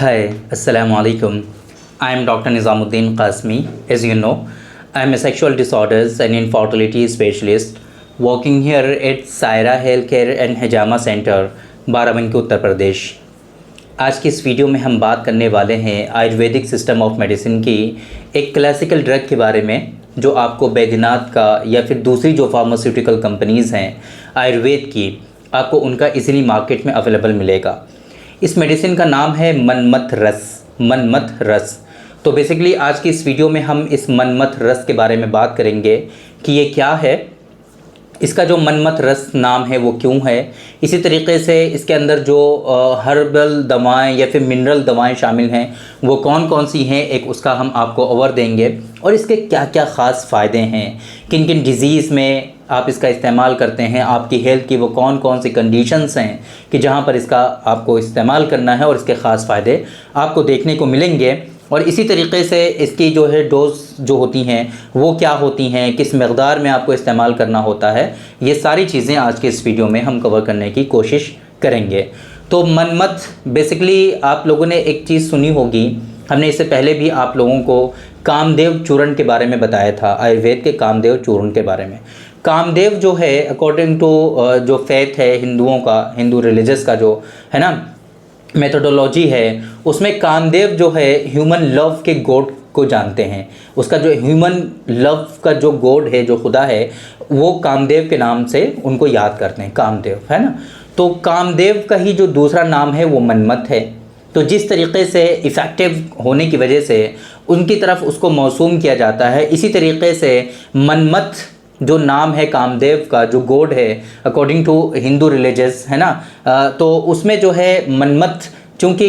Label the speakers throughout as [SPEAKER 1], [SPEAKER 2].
[SPEAKER 1] Hi, Assalamu alaikum. I am Dr. Nizamuddin Qasmi. As you know, I am a sexual disorders and infertility specialist working here at Saira Healthcare and Hijama Center, Barabanki Uttar Pradesh. आज की इस video में हम बात करने वाले हैं Ayurvedic system of medicine की एक क्लासिकल ड्रग के बारे में जो आपको बैद्यनाथ का या फिर दूसरी जो फार्मास्यूटिकल कंपनीज़ हैं आयुर्वेद की, आपको उनका इजीली मार्केट में अवेलेबल मिलेगा। इस मेडिसिन का नाम है मनमथ रस। तो बेसिकली आज की इस वीडियो में हम इस मनमथ रस के बारे में बात करेंगे कि ये क्या है, इसका जो मनमथ रस नाम है वो क्यों है, इसी तरीके से इसके अंदर जो हर्बल दवाएं या फिर मिनरल दवाएं शामिल हैं वो कौन कौन सी हैं, एक उसका हम आपको ओवर देंगे और इसके क्या क्या ख़ास फ़ायदे हैं, किन किन डिज़ीज़ में आप इसका इस्तेमाल करते हैं, आपकी हेल्थ की वो कौन कौन सी कंडीशंस हैं कि जहाँ पर इसका आपको इस्तेमाल करना है और इसके ख़ास फ़ायदे आपको देखने को मिलेंगे। और इसी तरीके से इसकी जो है डोज जो होती हैं वो क्या होती हैं, किस मकदार में आपको इस्तेमाल करना होता है, ये सारी चीज़ें आज के इस वीडियो में हम कवर करने की कोशिश करेंगे। तो मनमथ बेसिकली आप लोगों ने एक चीज़ सुनी होगी, हमने इससे पहले भी आप लोगों को कामदेव चूर्ण के बारे में बताया था, आयुर्वेद के कामदेव चूर्ण के बारे में। कामदेव जो है अकॉर्डिंग टू जो फेथ है हिंदुओं का, हिंदू रिलीजस का जो है ना मेथोडोलॉजी है, उसमें कामदेव जो है ह्यूमन लव के गॉड को जानते हैं। उसका जो ह्यूमन लव का जो गॉड है, जो खुदा है, वो कामदेव के नाम से उनको याद करते हैं, कामदेव, है ना। तो कामदेव का ही जो दूसरा नाम है वो मनमथ है। तो जिस तरीके से इफ़ेक्टिव होने की वजह से उनकी तरफ उसको मौसूम किया जाता है, इसी तरीके से मनमथ जो नाम है कामदेव का, जो गॉड है अकॉर्डिंग टू हिंदू रिलीजस, है ना, तो उसमें जो है मनमथ, चूँकि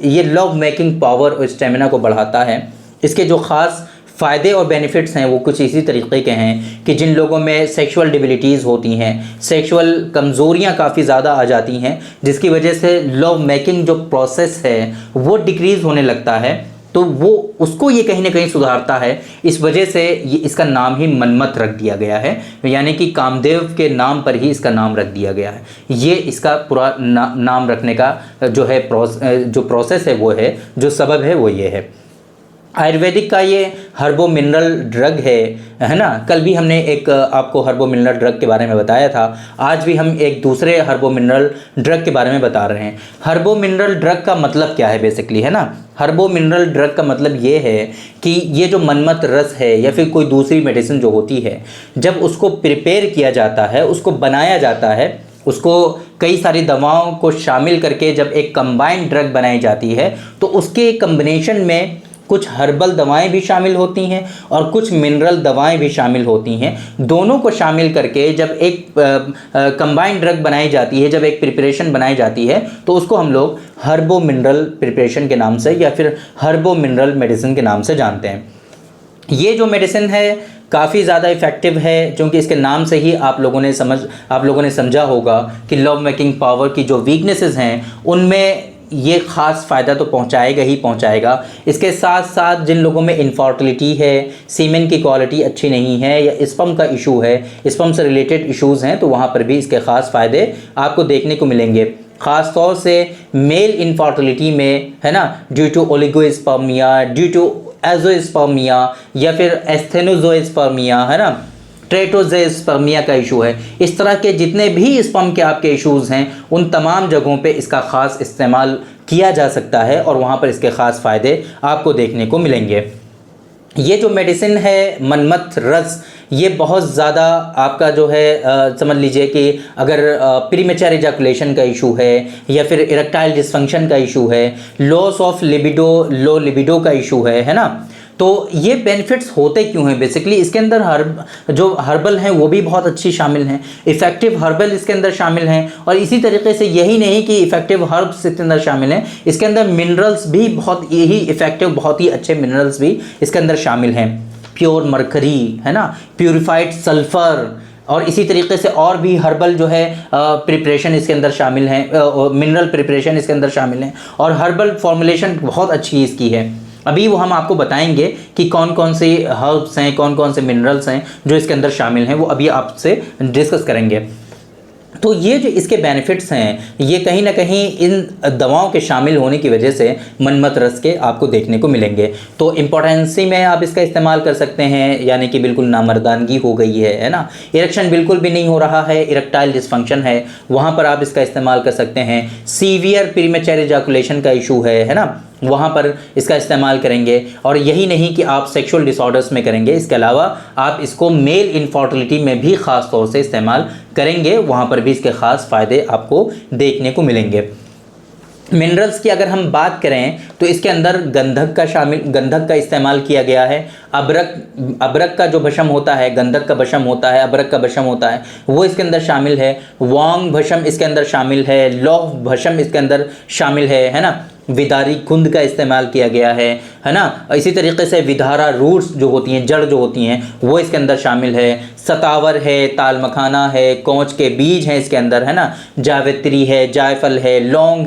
[SPEAKER 1] ये लव मेकिंग पावर और स्टेमिना को बढ़ाता है। इसके जो ख़ास फ़ायदे और बेनिफिट्स हैं वो कुछ इसी तरीके के हैं कि जिन लोगों में सेक्सुअल डिबिलिटीज़ होती हैं, सेक्सुअल कमज़ोरियाँ काफ़ी ज़्यादा आ जाती हैं, जिसकी वजह से लव मेकिंग जो प्रोसेस है वो डिक्रीज़ होने लगता है, तो वो उसको ये कहीं ना कहीं सुधारता है। इस वजह से ये इसका नाम ही मनमथ रख दिया गया है, यानी कि कामदेव के नाम पर ही इसका नाम रख दिया गया है। ये इसका पूरा नाम रखने का जो है जो प्रोसेस है वो है, जो सबब है वो ये है। आयुर्वेदिक का ये हर्बो मिनरल ड्रग है ना। कल भी हमने एक आपको हर्बो मिनरल ड्रग के बारे में बताया था, आज भी हम एक दूसरे हर्बो मिनरल ड्रग के बारे में बता रहे हैं। हर्बो मिनरल ड्रग का मतलब क्या है बेसिकली, है ना। हर्बो मिनरल ड्रग का मतलब ये है कि ये जो मनमथ रस है या फिर कोई दूसरी मेडिसिन जो होती है, जब उसको प्रिपेयर किया जाता है, उसको बनाया जाता है, उसको कई सारी दवाओं को शामिल करके जब एक कंबाइंड ड्रग बनाई जाती है, तो उसके कम्बिनेशन में कुछ हर्बल दवाएं भी शामिल होती हैं और कुछ मिनरल दवाएं भी शामिल होती हैं। दोनों को शामिल करके जब एक कंबाइंड ड्रग बनाई जाती है, जब एक प्रिपरेशन बनाई जाती है, तो उसको हम लोग हर्बो मिनरल प्रिपरेशन के नाम से या फिर हर्बो मिनरल मेडिसिन के नाम से जानते हैं। ये जो मेडिसिन है काफ़ी ज़्यादा इफ़ेक्टिव है, क्योंकि इसके नाम से ही आप लोगों ने समझा होगा कि लव मेकिंग पावर की जो वीकनेसेस हैं उनमें ये ख़ास फ़ायदा तो पहुंचाएगा ही पहुंचाएगा। इसके साथ साथ जिन लोगों में इनफर्टिलिटी है, सीमेन की क्वालिटी अच्छी नहीं है या स्पर्म का इशू है, स्पर्म से रिलेटेड इश्यूज़ हैं, तो वहाँ पर भी इसके ख़ास फ़ायदे आपको देखने को मिलेंगे। ख़ास तौर से मेल इनफर्टिलिटी में, है ना, due to oligospermia, due to azoospermia या फिर एस्थेनोजोस्पर्मिया, है ना, ट्रेटोजेस्पर्मिया का इशू है, इस तरह के जितने भी स्पर्म के आपके इश्यूज़ हैं उन तमाम जगहों पे इसका ख़ास इस्तेमाल किया जा सकता है और वहाँ पर इसके ख़ास फ़ायदे आपको देखने को मिलेंगे। ये जो मेडिसिन है मनमथ रस, ये बहुत ज़्यादा आपका जो है समझ लीजिए कि अगर प्रीमेच्योर इजैकुलेशन का इशू है या फिर इरेक्टाइल डिसफंक्शन का इशू है, loss of libido, low libido का इशू है ना, तो ये बेनिफिट्स होते क्यों हैं बेसिकली। इसके अंदर जो हर्बल हैं वो भी बहुत अच्छी शामिल हैं, इफ़ेक्टिव हर्बल इसके अंदर शामिल हैं, और इसी तरीके से यही नहीं कि इफ़ेक्टिव हर्ब्स इसके अंदर शामिल हैं, इसके अंदर मिनरल्स भी बहुत यही इफ़ेक्टिव, बहुत ही अच्छे मिनरल्स भी इसके अंदर शामिल हैं। प्योर मरकरी, है ना, प्योरीफाइड सल्फ़र, और इसी तरीके से और भी हर्बल जो है प्रिपरेशन इसके अंदर शामिल हैं, मिनरल प्रिपरेशन इसके अंदर शामिल हैं, और हर्बल फॉर्मुलेशन बहुत अच्छी इसकी है। अभी वो हम आपको बताएंगे कि कौन कौन से हर्ब्स हैं, कौन कौन से मिनरल्स हैं जो इसके अंदर शामिल हैं, वो अभी आपसे डिस्कस करेंगे। तो ये जो इसके बेनिफिट्स हैं, ये कहीं ना कहीं इन दवाओं के शामिल होने की वजह से मनमत रस के आपको देखने को मिलेंगे। तो इम्पोर्टेंसी में आप इसका इस्तेमाल कर सकते हैं, यानी कि बिल्कुल नामर्दानगी हो गई है ना, इरेक्शन बिल्कुल भी नहीं हो रहा है, इरेक्टाइल डिसफंक्शन है, वहाँ पर आप इसका इस्तेमाल कर सकते हैं। सीवियर प्रीमेच्योर इजैकुलेशन का इशू है ना, वहाँ पर इसका इस्तेमाल करेंगे। और यही नहीं कि आप सेक्सुअल डिसऑर्डर्स में करेंगे, इसके अलावा आप इसको मेल इनफर्टिलिटी में भी ख़ास तौर से इस्तेमाल करेंगे, वहाँ पर भी इसके ख़ास फ़ायदे आपको देखने को मिलेंगे। मिनरल्स की अगर हम बात करें तो इसके अंदर गंधक का इस्तेमाल किया गया है। अबरक का जो भस्म होता है, गंधक का भस्म होता है, अबरक का भस्म होता है, वो इसके अंदर शामिल है। वांग भस्म इसके अंदर शामिल है, लौह भस्म इसके अंदर शामिल है ना। विदारी खुंद का इस्तेमाल किया गया है ना। इसी तरीके से विधारा रूट्स जो होती हैं, जड़ जो होती हैं, वो इसके अंदर शामिल है। सतावर है, ताल मखाना है, कोंच के बीज हैं इसके अंदर, है ना। जावित्री है, जायफल है, लौंग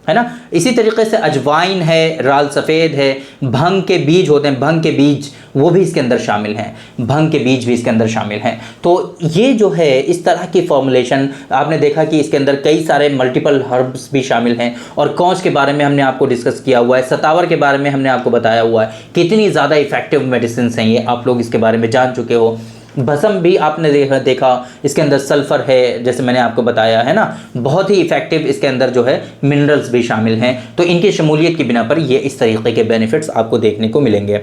[SPEAKER 1] है ना। इसी तरीके से अजवाइन है, राल सफ़ेद है, भंग के बीज होते हैं, भंग के बीज वो भी इसके अंदर शामिल हैं, भंग के बीज भी इसके अंदर शामिल हैं। तो ये जो है इस तरह की फॉर्मुलेशन आपने देखा कि इसके अंदर कई सारे मल्टीपल हर्ब्स भी शामिल हैं। और कौच के बारे में हमने आपको डिस्कस किया हुआ है, सतावर के बारे में हमने आपको बताया हुआ है, कितनी ज़्यादा इफ़ेक्टिव मेडिसिन हैं ये, आप लोग इसके बारे में जान चुके हो। भस्म भी आपने देखा इसके अंदर सल्फ़र है, जैसे मैंने आपको बताया है ना, बहुत ही इफ़ेक्टिव इसके अंदर जो है मिनरल्स भी शामिल हैं। तो इनकी शमूलियत की बिना पर ये इस तरीके के बेनिफिट्स आपको देखने को मिलेंगे।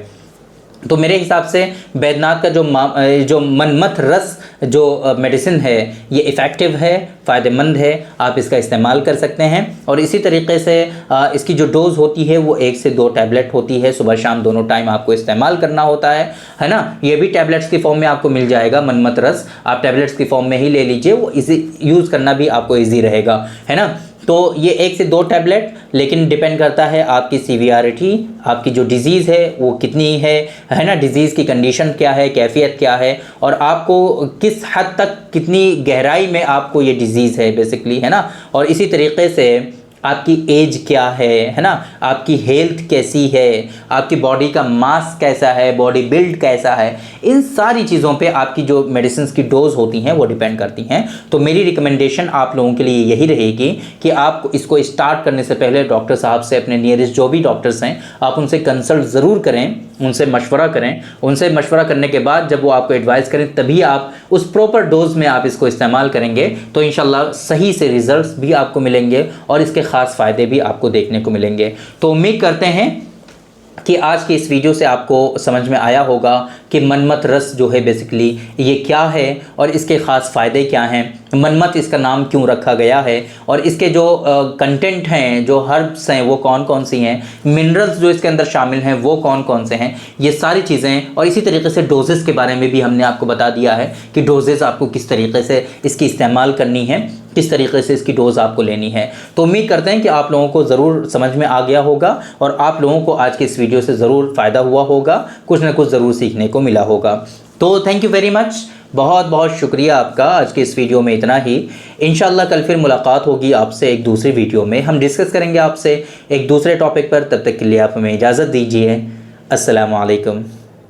[SPEAKER 1] तो मेरे हिसाब से बैद्यनाथ का जो मनमत रस जो मेडिसिन है ये इफ़ेक्टिव है, फ़ायदेमंद है, आप इसका इस्तेमाल कर सकते हैं। और इसी तरीके से इसकी जो डोज़ होती है वो 1 से 2 टैबलेट होती है, सुबह शाम दोनों टाइम आपको इस्तेमाल करना होता है ना। ये भी टैबलेट्स की फॉर्म में आपको मिल जाएगा, मनमत रस आप टैबलेट्स की फॉर्म में ही ले लीजिए, वो इजी यूज़ करना भी आपको ईजी रहेगा, है ना। तो ये 1 से 2 टैबलेट, लेकिन डिपेंड करता है आपकी सीवियरिटी, आपकी जो डिज़ीज़ है वो कितनी है ना, डिज़ीज़ की कंडीशन क्या है, कैफियत क्या है, और आपको किस हद तक कितनी गहराई में आपको ये डिज़ीज़ है बेसिकली, है ना। और इसी तरीके से आपकी एज क्या है ना, आपकी हेल्थ कैसी है, आपकी बॉडी का मास कैसा है, बॉडी बिल्ड कैसा है, इन सारी चीज़ों पे आपकी जो मेडिसिन की डोज होती हैं वो डिपेंड करती हैं। तो मेरी रिकमेंडेशन आप लोगों के लिए यही रहेगी कि आप इसको स्टार्ट करने से पहले डॉक्टर साहब से, अपने नियरेस्ट जो भी डॉक्टर्स हैं, आप उनसे कंसल्ट ज़रूर करें, उनसे मशवरा करें। उनसे मशवरा करने के बाद जब वो आपको एडवाइस करें तभी आप उस प्रॉपर डोज में आप इसको इस्तेमाल करेंगे, तो इंशाल्लाह सही से रिजल्ट्स भी आपको मिलेंगे और इसके ख़ास फ़ायदे भी आपको देखने को मिलेंगे। तो उम्मीद करते हैं कि आज की इस वीडियो से आपको समझ में आया होगा कि मनमत रस जो है बेसिकली ये क्या है और इसके ख़ास फ़ायदे क्या हैं, मनमत इसका नाम क्यों रखा गया है, और इसके जो कंटेंट हैं, जो हर्ब्स हैं वो कौन कौन सी हैं, मिनरल्स जो इसके अंदर शामिल हैं वो कौन कौन से हैं, ये सारी चीज़ें। और इसी तरीके से डोजेज़ के बारे में भी हमने आपको बता दिया है कि डोजेज़ आपको किस तरीके से इसकी इस्तेमाल करनी है, किस तरीके से इसकी डोज़ आपको लेनी है। तो उम्मीद करते हैं कि आप लोगों को ज़रूर समझ में आ गया होगा और आप लोगों को आज की इस वीडियो से ज़रूर फ़ायदा हुआ होगा, कुछ ना कुछ ज़रूर सीखने को मिला होगा। तो थैंक यू वेरी मच, बहुत बहुत शुक्रिया आपका। आज के इस वीडियो में इतना ही। इंशाल्लाह कल फिर मुलाकात होगी आपसे एक दूसरी वीडियो में, हम डिस्कस करेंगे आपसे एक दूसरे टॉपिक पर। तब तक के लिए आप हमें इजाज़त दीजिए। अस्सलामु अलैकुम।